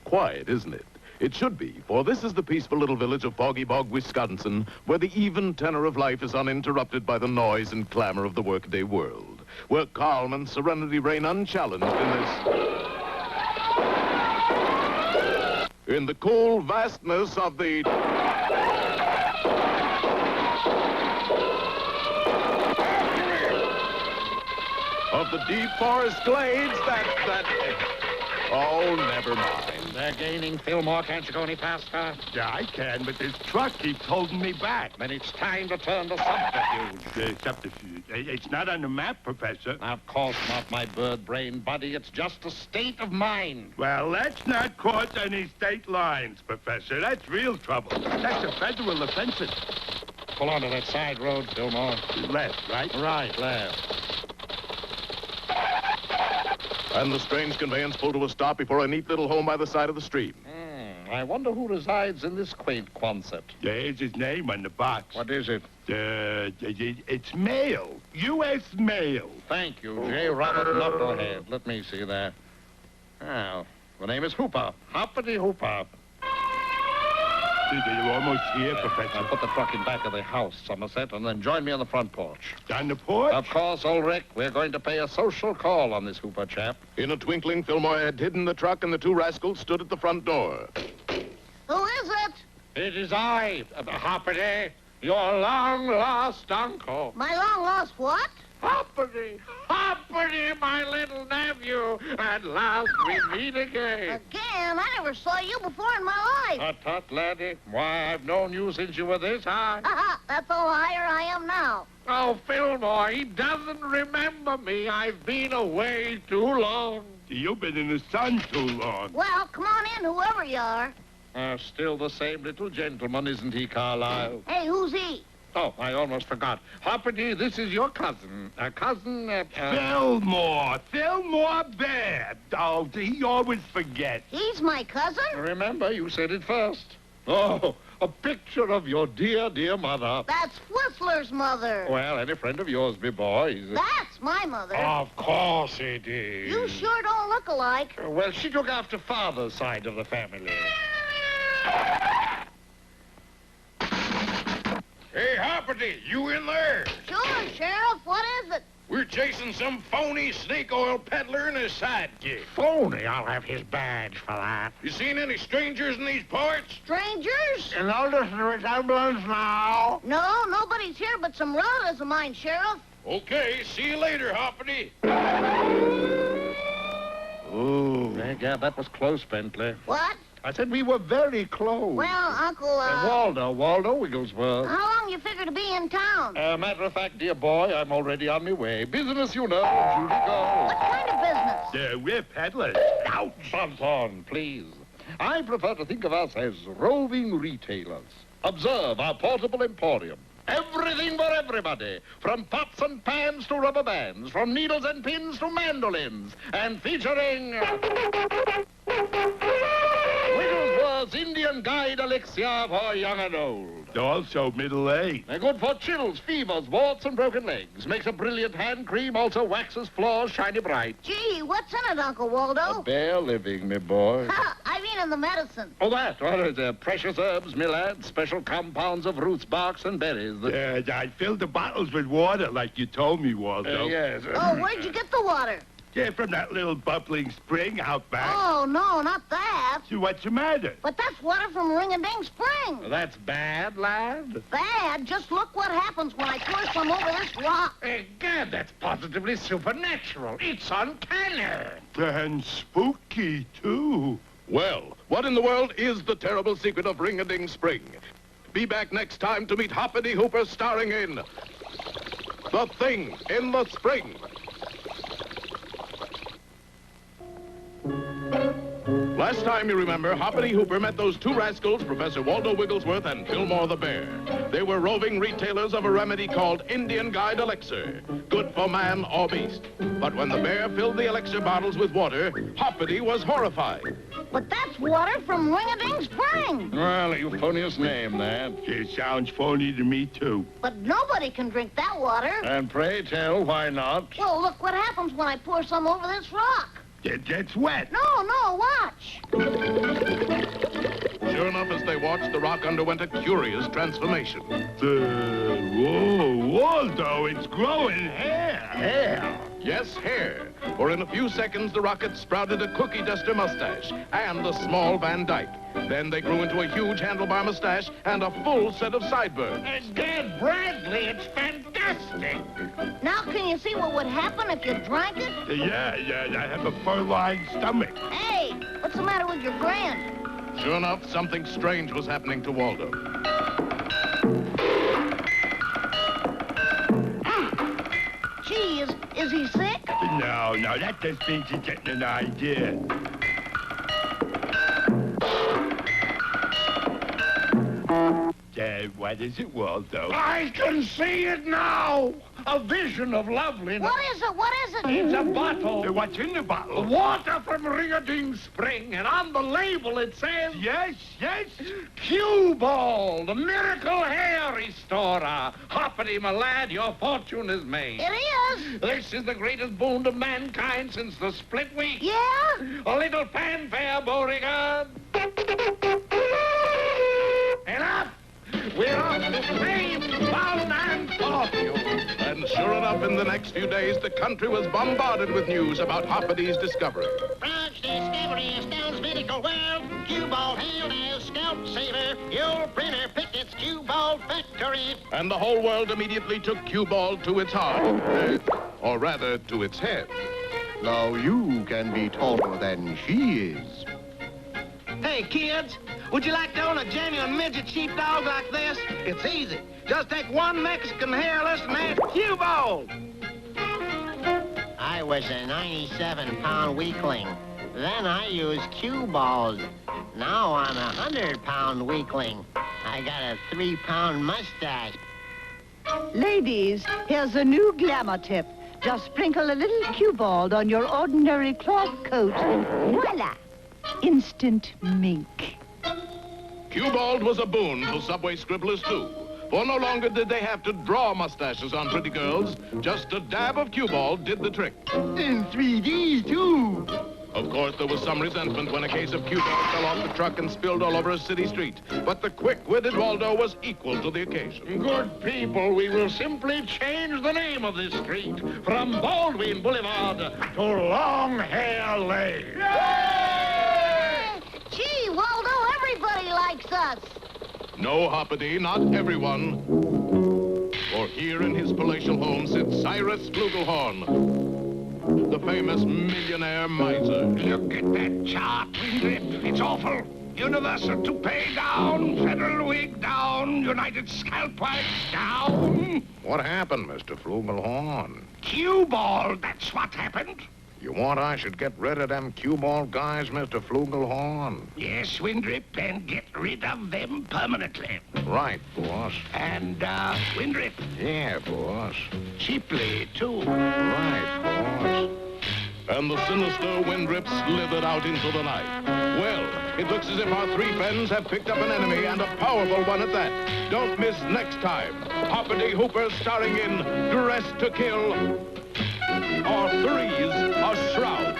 Quiet, isn't it? It should be, for this is the peaceful little village of Foggy Bog, Wisconsin, where the even tenor of life is uninterrupted by the noise and clamor of the workaday world, where calm and serenity reign unchallenged in the cool vastness of the... of the deep forest glades Oh, never mind. They're gaining, Fillmore. Can't you go any faster? Yeah, I can, but this truck keeps holding me back. Then it's time to turn to subterfuge. Subterfuge? It's not on the map, Professor. Of course not, my bird brain buddy. It's just a state of mind. Well, let's not cross any state lines, Professor. That's real trouble. That's a federal offense. Pull onto that side road, Fillmore. Left, right? Right, left. And the strange conveyance pulled to a stop before a neat little home by the side of the stream. I wonder who resides in this quaint Quonset. There's his name on the box. What is it? It's mail. U.S. mail. Thank you, J. Robert Knucklehead. Let me see that. Oh, the name is Hooper. Hoppity Hooper. You're almost here, Professor. Now put the truck in back of the house, Somerset, and then join me on the front porch. On the porch? Of course, Ulrich. We're going to pay a social call on this Hooper chap. In a twinkling, Fillmore had hidden the truck, and the two rascals stood at the front door. Who is it? It is I, Hoppity, your long-lost uncle. My long-lost what? Hoppity, Hoppity, my little nephew. At last we meet again. Again? I never saw you before in my life. Tut, laddie. Why, I've known you since you were this high. That's all higher I am now. Oh, Fillmore, he doesn't remember me. I've been away too long. You've been in the sun too long. Well, come on in, whoever you are. Still the same little gentleman, isn't he, Carlyle? Hey, who's he? Oh, I almost forgot. Hoppity, this is your cousin. Fillmore. Fillmore Bear. Oh, he always forgets. He's my cousin? Remember, you said it first. Oh, a picture of your dear, dear mother. That's Whistler's mother. Well, any friend of yours, me boy. That's my mother. Of course it is. You sure don't look alike. Well, she took after father's side of the family. Hey, Hoppity, you in there? Sure, Sheriff. What is it? We're chasing some phony snake oil peddler and his sidekick. Phony, I'll have his badge for that. You seen any strangers in these parts? Strangers? You notice the resemblance now? No, nobody's here but some relatives of mine, Sheriff. Okay, see you later, Hoppity. Ooh. Yeah, that was close, Bentley. What? I said we were very close. Well, Uncle, Waldo Wigglesworth. how long you figure to be in town? Matter of fact, dear boy, I'm already on my way. Business, you know. Judy go. What kind of business? We're peddlers. Ouch. Buns on, please. I prefer to think of us as roving retailers. Observe our portable emporium. Everything for everybody. From pots and pans to rubber bands. From needles and pins to mandolins. And featuring... Wigglesworth's Indian Guide Elixir for young and old. Also middle-aged. They're good for chills, fevers, warts, and broken legs. Makes a brilliant hand cream, also waxes floors shiny bright. Gee, what's in it, Uncle Waldo? A bare living, me boy. I mean in the medicine. Oh, that. Well, they're precious herbs, me lad. Special compounds of roots, barks, and berries. I filled the bottles with water like you told me, Waldo. Yes. Oh, where'd you get the water? Yeah, from that little bubbling spring out back. Oh, no, not that. So what's the matter? But that's water from Ring-a-Ding Spring. That's bad, lad. Bad? Just look what happens when I pour some over this rock. Gad, that's positively supernatural. It's uncanny. And spooky, too. Well, what in the world is the terrible secret of Ring-a-Ding Spring? Be back next time to meet Hoppity Hooper starring in The Thing in the Spring. Last time, you remember, Hoppity Hooper met those two rascals, Professor Waldo Wigglesworth and Fillmore the Bear. They were roving retailers of a remedy called Indian Guide Elixir, good for man or beast. But when the bear filled the elixir bottles with water, Hoppity was horrified. But that's water from Ring-a-Ding Spring. Well, a euphonious name, that. It sounds phony to me, too. But nobody can drink that water. And pray tell, why not? Well, look what happens when I pour some over this rock. It gets wet. No, watch. Sure enough, as they watched, the rock underwent a curious transformation. Whoa, Waldo, it's growing hair. Hair. Yes, hair. For in a few seconds, the rocket sprouted a cookie duster mustache and a small Van Dyke. Then they grew into a huge handlebar mustache and a full set of sideburns. Dad Bradley, it's fantastic. Now can you see what would happen if you drank it? Yeah, I have a fur-lined stomach. Hey, what's the matter with your grin? Sure enough, something strange was happening to Waldo. Gee, is he sick? No, that just means he's getting an idea. What is it, Waldo? I can see it now. A vision of loveliness. What is it? It's a bottle. What's in the bottle? Water from Ring-a-Ding Spring, and on the label it says... Yes. Cue-Ball, the miracle hair restorer. Hoppity, my lad, your fortune is made. It is. This is the greatest boon to mankind since the split wheat. Yeah? A little fanfare, Beauregard. Enough! We're off to fame, fun, and fortune. And sure enough, in the next few days, the country was bombarded with news about Hoppity's discovery. Frog's discovery astounds medical world. Cue-Ball hailed as scalp saver. Your printer picked its Cue-Ball factory. And the whole world immediately took Cue-Ball to its heart. Or rather, to its head. Now you can be taller than she is. Hey, kids, would you like to own a genuine midget sheepdog like this? It's easy. Just take one Mexican hairless and add Cue-Ball. I was a 97-pound weakling. Then I used Cue-Balls. Now I'm a 100-pound weakling. I got a 3-pound mustache. Ladies, here's a new glamour tip. Just sprinkle a little Cue-Ball on your ordinary cloth coat. Voila! Instant mink. Cue-Ball was a boon to subway scribblers, too. For no longer did they have to draw mustaches on pretty girls. Just a dab of Cue-Ball did the trick. In 3D, too. Of course, there was some resentment when a case of Cue-Ball fell off the truck and spilled all over a city street. But the quick-witted Waldo was equal to the occasion. Good people, we will simply change the name of this street from Baldwin Boulevard to Long Hair Lane. Gee, Waldo, everybody likes us. No, Hoppity, not everyone. For here in his palatial home sits Cyrus Flugelhorn, the famous millionaire miser. Look at that chart, Windrip. It's awful. Universal toupee down, federal wig down, United Scalp Wax down. What happened, Mr. Flugelhorn? Cue-Ball, that's what happened. You want I should get rid of them Cue-Ball guys, Mr. Flugelhorn? Yes, Windrip, and get rid of them permanently. Right, boss. And, Windrip, Yeah, boss. cheaply, too. Right, boss. And the sinister Windrip slithered out into the night. Well, it looks as if our three friends have picked up an enemy, and a powerful one at that. Don't miss next time. Hoppity Hooper starring in Dressed to Kill, or Three's a Shroud.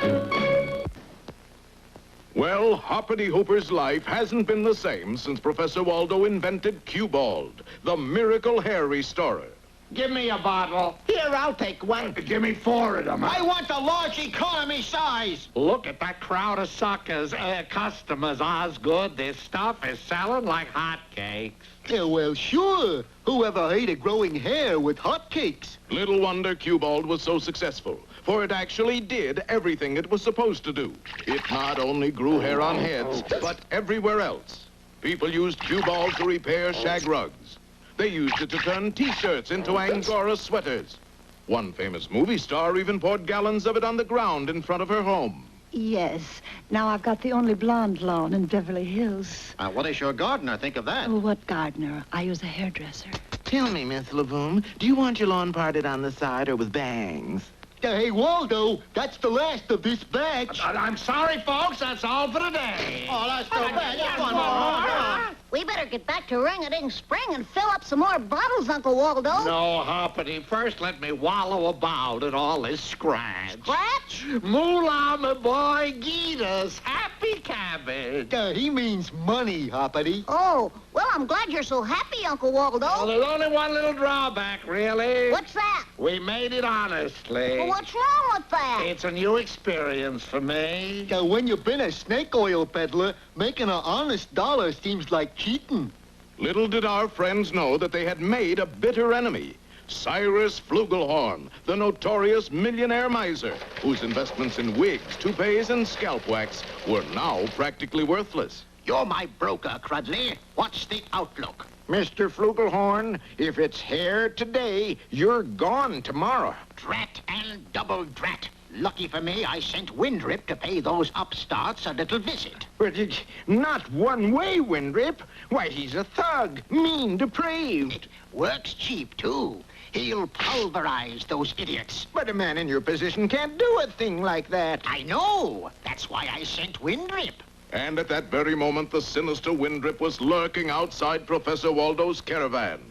Well, Hoppity Hooper's life hasn't been the same since Professor Waldo invented Cue-Ball, the miracle hair restorer. Give me a bottle. Here, I'll take one. Give me 4 of them. I want the large economy size. Look at that crowd of suckers, customers, Osgood. This stuff is selling like hotcakes. Yeah, well, sure. Whoever hated growing hair with hotcakes? Little wonder Cue-Ball was so successful, for it actually did everything it was supposed to do. It not only grew hair on heads, but everywhere else. People used Cue-Ball to repair shag rugs. They used it to turn T-shirts into Angora sweaters. One famous movie star even poured gallons of it on the ground in front of her home. Yes. Now I've got the only blonde lawn in Beverly Hills. What does your gardener think of that? Oh, what gardener? I use a hairdresser. Tell me, Miss Lavoom, do you want your lawn parted on the side or with bangs? Hey, Waldo, that's the last of this batch. I'm sorry, folks. That's all for today. Oh, that's so bad. Just one more. We better get back to Ring-a-Ding Spring and fill up some more bottles, Uncle Waldo. No, Hoppity. First, let me wallow about in all this scratch. Scratch? Moolah, my boy, get us happy cabbage. He means money, Hoppity. Oh, well, I'm glad you're so happy, Uncle Waldo. Well, there's only one little drawback, really. What's that? We made it honestly. Well, what's wrong with that? It's a new experience for me. When you've been a snake oil peddler, making an honest dollar seems like cheating. Little did our friends know that they had made a bitter enemy. Cyrus Flugelhorn, the notorious millionaire miser, whose investments in wigs, toupees, and scalp wax were now practically worthless. You're my broker, Crudley. What's the outlook? Mr. Flugelhorn, if it's hair today, you're gone tomorrow. Drat and double drat. Lucky for me, I sent Windrip to pay those upstarts a little visit. But it's not one-way, Windrip. Why, he's a thug, mean, depraved. Works cheap, too. He'll pulverize those idiots. But a man in your position can't do a thing like that. I know. That's why I sent Windrip. And at that very moment, the sinister Windrip was lurking outside Professor Waldo's caravan.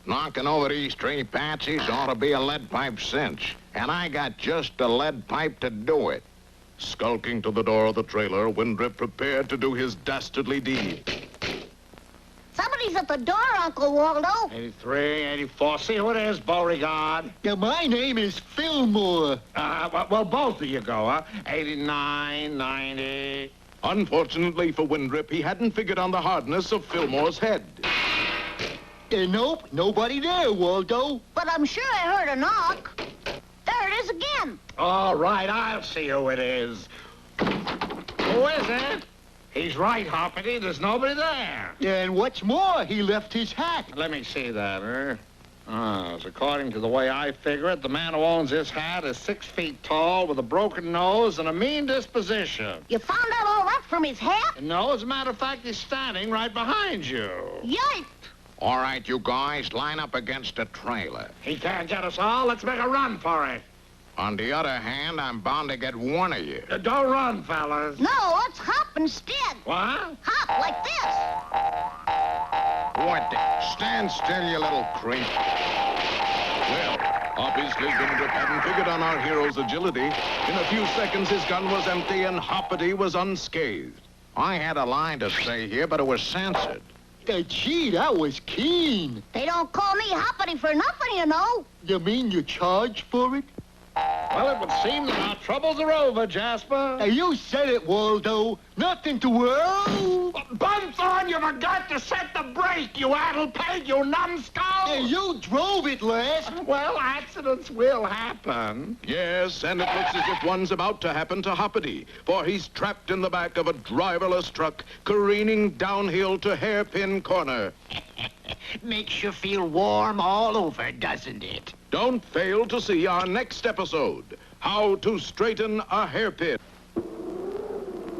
Knocking over these tree patsies ought to be a lead pipe cinch. And I got just a lead pipe to do it. Skulking to the door of the trailer, Windrip prepared to do his dastardly deed. Somebody's at the door, Uncle Waldo. 83, 84. See who it is, Beauregard. My name is Fillmore. Well, both of you go, huh? 89, 90. Unfortunately for Windrip, he hadn't figured on the hardness of Fillmore's head. Nope, nobody there, Waldo. But I'm sure I heard a knock. There it is again. All right, I'll see who it is. Who is it? He's right, Hoppity. There's nobody there. And what's more, he left his hat. Let me see that, as according to the way I figure it, the man who owns this hat is 6 feet tall with a broken nose and a mean disposition. You found out all that from his hat? No, as a matter of fact, he's standing right behind you. Yipe! All right, you guys, line up against a trailer. He can't get us all. Let's make a run for it. On the other hand, I'm bound to get one of you. Don't run, fellas. No, let's hop instead. What? Hop like this. What the? Stand still, you little creep. Well, obviously Windrip hadn't figured on our hero's agility. In a few seconds, his gun was empty and Hoppity was unscathed. I had a line to say here, but it was censored. Gee, that was keen. They don't call me Hoppity for nothing, you know. You mean you charge for it? Well, it would seem that our troubles are over, Jasper. You said it, Waldo. Nothing to worry. Bunthorn, you forgot to set the brake, you addle-peg, you numbskull! You drove it last. Well, accidents will happen. Yes, and it looks as if one's about to happen to Hoppity, for he's trapped in the back of a driverless truck, careening downhill to Hairpin Corner. Makes you feel warm all over, doesn't it? Don't fail to see our next episode, How to Straighten a Hairpin.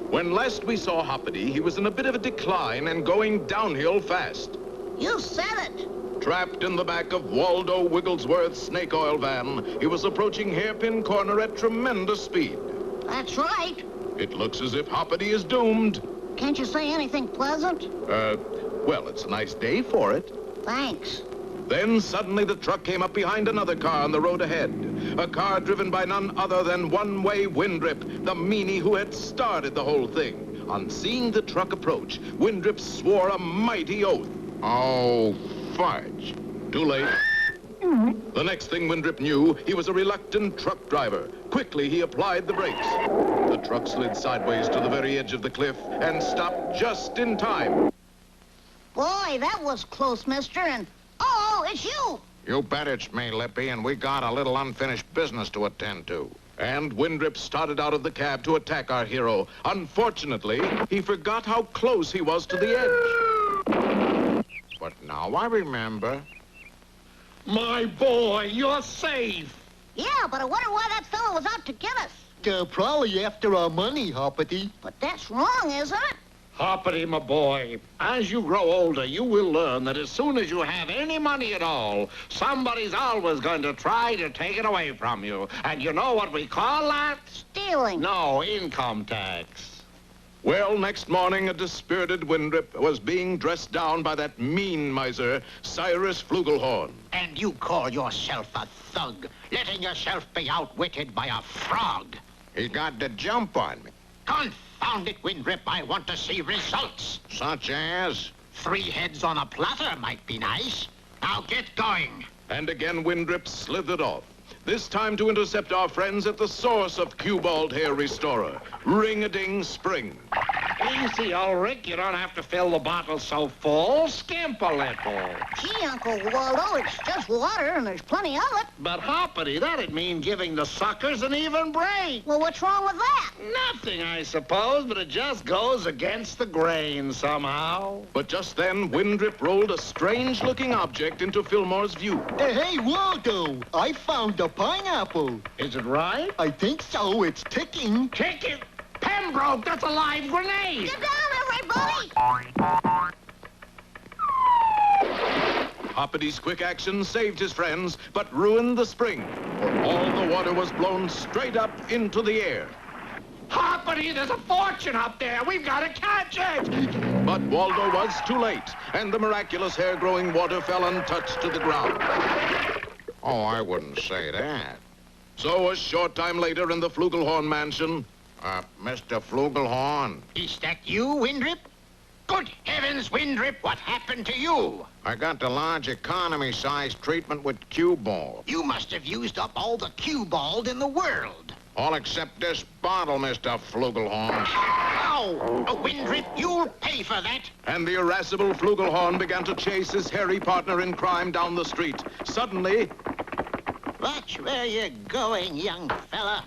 When last we saw Hoppity, he was in a bit of a decline and going downhill fast. You said it. Trapped in the back of Waldo Wigglesworth's snake oil van, he was approaching Hairpin Corner at tremendous speed. That's right. It looks as if Hoppity is doomed. Can't you say anything pleasant? Well, it's a nice day for it. Thanks. Then suddenly the truck came up behind another car on the road ahead. A car driven by none other than One-Way Windrip, the meanie who had started the whole thing. On seeing the truck approach, Windrip swore a mighty oath. Oh, fudge. Too late. The next thing Windrip knew, he was a reluctant truck driver. Quickly, he applied the brakes. The truck slid sideways to the very edge of the cliff and stopped just in time. Boy, that was close, mister, and... Oh, it's you! You bet it's me, Lippy, and we got a little unfinished business to attend to. And Windrip started out of the cab to attack our hero. Unfortunately, he forgot how close he was to the edge. But now I remember. My boy, you're safe. Yeah, but I wonder why that fellow was out to get us. They're probably after our money, Hoppity. But that's wrong, isn't it? Hoppity, my boy, as you grow older, you will learn that as soon as you have any money at all, somebody's always going to try to take it away from you. And you know what we call that? Stealing. No, income tax. Well, next morning, a dispirited Windrip was being dressed down by that mean miser, Cyrus Flugelhorn. And you call yourself a thug, letting yourself be outwitted by a frog. He got the jump on me. Confound it, Windrip, I want to see results. Such as? 3 heads on a platter might be nice. Now get going. And again, Windrip slithered off. This time to intercept our friends at the source of Cue-Balled Hair Restorer, Ring-a-Ding Spring. Easy, Ulrich. You don't have to fill the bottle so full. Skimp a little. Gee, Uncle Waldo, it's just water and there's plenty of it. But, Hoppity, that'd mean giving the suckers an even break. Well, what's wrong with that? Nothing, I suppose, but it just goes against the grain somehow. But just then, Windrip rolled a strange-looking object into Fillmore's view. Hey, Waldo, I found a pineapple. Is it right? I think so. It's ticking. Ticking? Pembroke, that's a live grenade. Get down, everybody! Hoppity's quick action saved his friends, but ruined the spring, for all the water was blown straight up into the air. Hoppity, there's a fortune up there. We've got to catch it. But Waldo was too late, and the miraculous hair-growing water fell untouched to the ground. Oh, I wouldn't say that. So a short time later in the Flugelhorn mansion, Mr. Flugelhorn, Is that you, Windrip? Good heavens, Windrip, what happened to you? I got the large economy-sized treatment with Cue-Ball. You must have used up all the cue balled in the world. All except this bottle, Mr. Flugelhorn. Ow! Windrip, you'll pay for that. and the irascible Flugelhorn began to chase his hairy partner in crime down the street. Suddenly, Watch where you're going, young fella.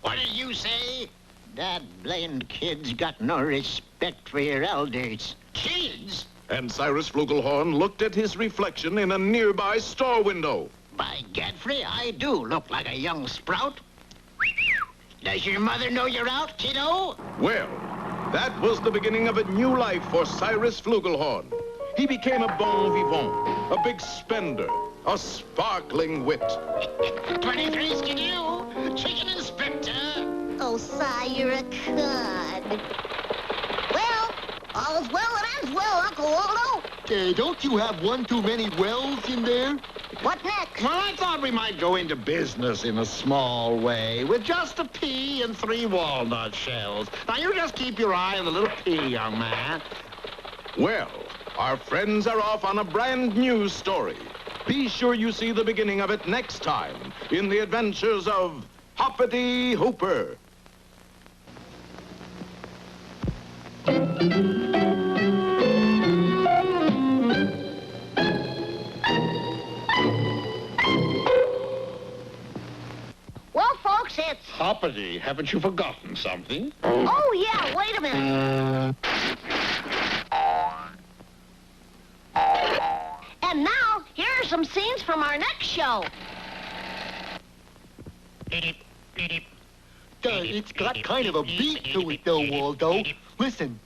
What did you say? That blamed kid's got no respect for your elders. Kids? and Cyrus Flugelhorn looked at his reflection in a nearby store window. By Godfrey, I do look like a young sprout. Does your mother know you're out, kiddo? Well, that was the beginning of a new life for Cyrus Flugelhorn. He became a bon vivant, a big spender, a sparkling wit. 23 skidoo, chicken inspector. Oh, Si, you're a cud. Well, all's well that ends well, Uncle Waldo. Don't you have one too many wells in there? What next? Well, I thought we might go into business in a small way with just a pea and 3 walnut shells. Now, you just keep your eye on the little pea, young man. Well, our friends are off on a brand new story. Be sure you see the beginning of it next time in the adventures of Hoppity Hooper. Well, folks, it's... Hoppity, haven't you forgotten something? Oh, yeah, wait a minute. And now, here are some scenes from our next show. It's got kind of a beat to it, though, Waldo. Listen.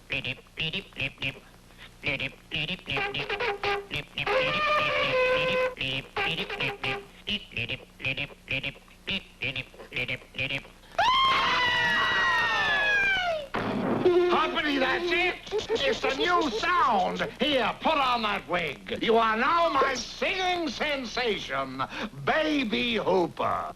Hoppity, that's it. It's a new sound. Here, put on that wig. You are now my singing sensation, Baby Hooper.